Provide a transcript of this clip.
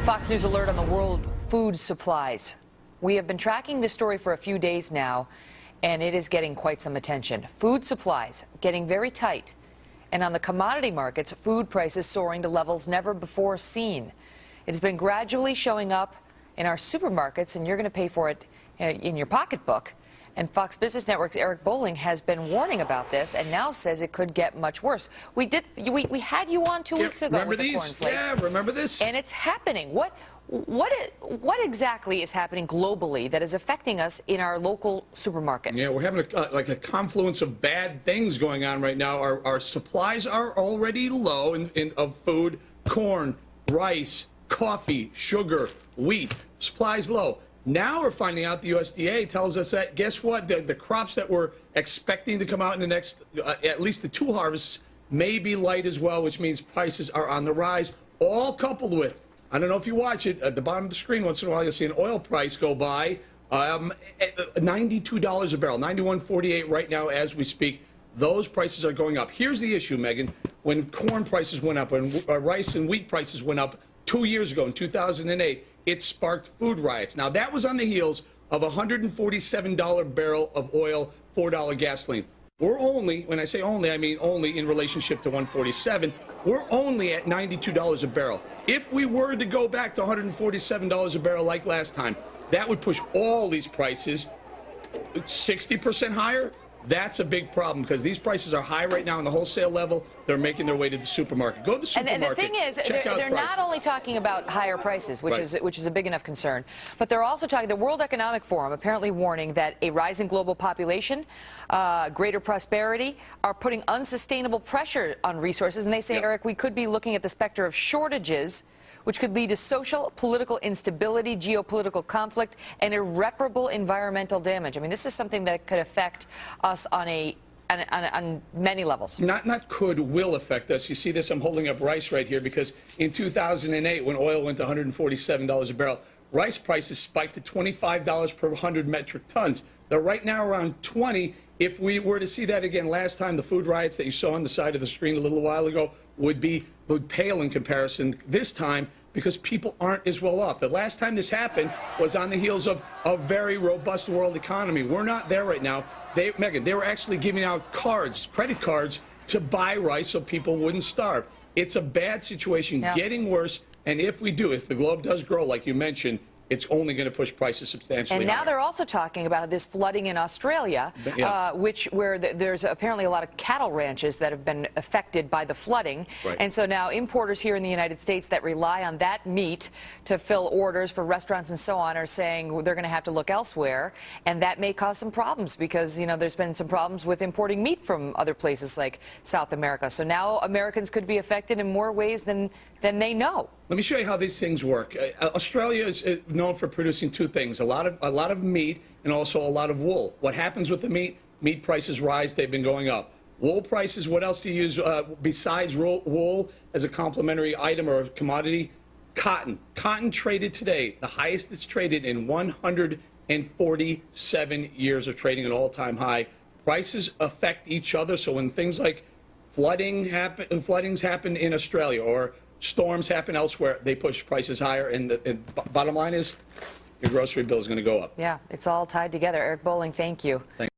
Fox News alert on the world food supplies. We have been tracking this story for a few days now, and it is getting quite some attention. Food supplies getting very tight. And on the commodity markets, food prices soaring to levels never before seen. It has been gradually showing up in our supermarkets, and you're going to pay for it in your pocketbook. And Fox Business Network's Eric Bolling has been warning about this and now says it could get much worse. We had you on 2 weeks ago with the cornflakes. Yeah, remember this? And it's happening. What exactly is happening globally that is affecting us in our local supermarket? Yeah, we're having like a confluence of bad things going on right now. Our supplies are already low of food, corn, rice, coffee, sugar, wheat. Supplies low. Now we're finding out the USDA tells us that, guess what, the crops that we're expecting to come out in the next, at least the 2 harvests, may be light as well, which means prices are on the rise, all coupled with, I don't know if you watch it, at the bottom of the screen once in a while you'll see an oil price go by, $92 a barrel, $91.48 right now as we speak. Those prices are going up. Here's the issue, Megan. When corn prices went up, when rice and wheat prices went up 2 years ago in 2008, it sparked food riots. Now, that was on the heels of a $147 barrel of oil, $4 gasoline. We're only, when I say only, I mean only in relationship to 147. We're only at $92 a barrel. If we were to go back to $147 a barrel like last time, that would push all these prices 60% higher. That's a big problem because these prices are high right now on the wholesale level. They're making their way to the supermarket. Go to the supermarket. And the thing is, they're not only talking about higher prices, which is a big enough concern, but they're also talking, the World Economic Forum apparently warning that a rising global population, greater prosperity, are putting unsustainable pressure on resources. And they say, Eric, we could be looking at the specter of shortages, which could lead to social, political instability, geopolitical conflict, and irreparable environmental damage. I mean, this is something that could affect us on many levels. Not could, will affect us. You see this, I'm holding up rice right here because in 2008, when oil went to $147 a barrel, rice prices spiked to $25 per 100 metric tons. They're right now around 20. If we were to see that again last time, the food riots that you saw on the side of the screen a little while ago would pale in comparison this time because people aren't as well off. The last time this happened was on the heels of a very robust world economy. We're not there right now. Megan, they were actually giving out cards, credit cards, to buy rice so people wouldn't starve. It's a bad situation, getting worse, and if the globe does grow, like you mentioned, it's only going to push prices substantially And now higher. they're also talking about this flooding in Australia, where there's apparently a lot of cattle ranches that have been affected by the flooding. Right. And so now importers here in the United States that rely on that meat to fill orders for restaurants and so on are saying they're going to have to look elsewhere. And that may cause some problems because, you know, there's been some problems with importing meat from other places like South America. So now Americans could be affected in more ways than they know. Let me show you how these things work. Australia is known for producing 2 things, a lot of meat and also a lot of wool. What happens with the meat? Meat prices rise, they've been going up. Wool prices, what else do you use besides wool as a complementary item or commodity? Cotton. Cotton traded today, the highest it's traded in 147 years of trading, an all-time high. Prices affect each other, so when things like floodings happen in Australia or storms happen elsewhere, they push prices higher, and the bottom line is your grocery bill is going to go up. Yeah, it's all tied together. Eric Bolling, thank you. Thanks.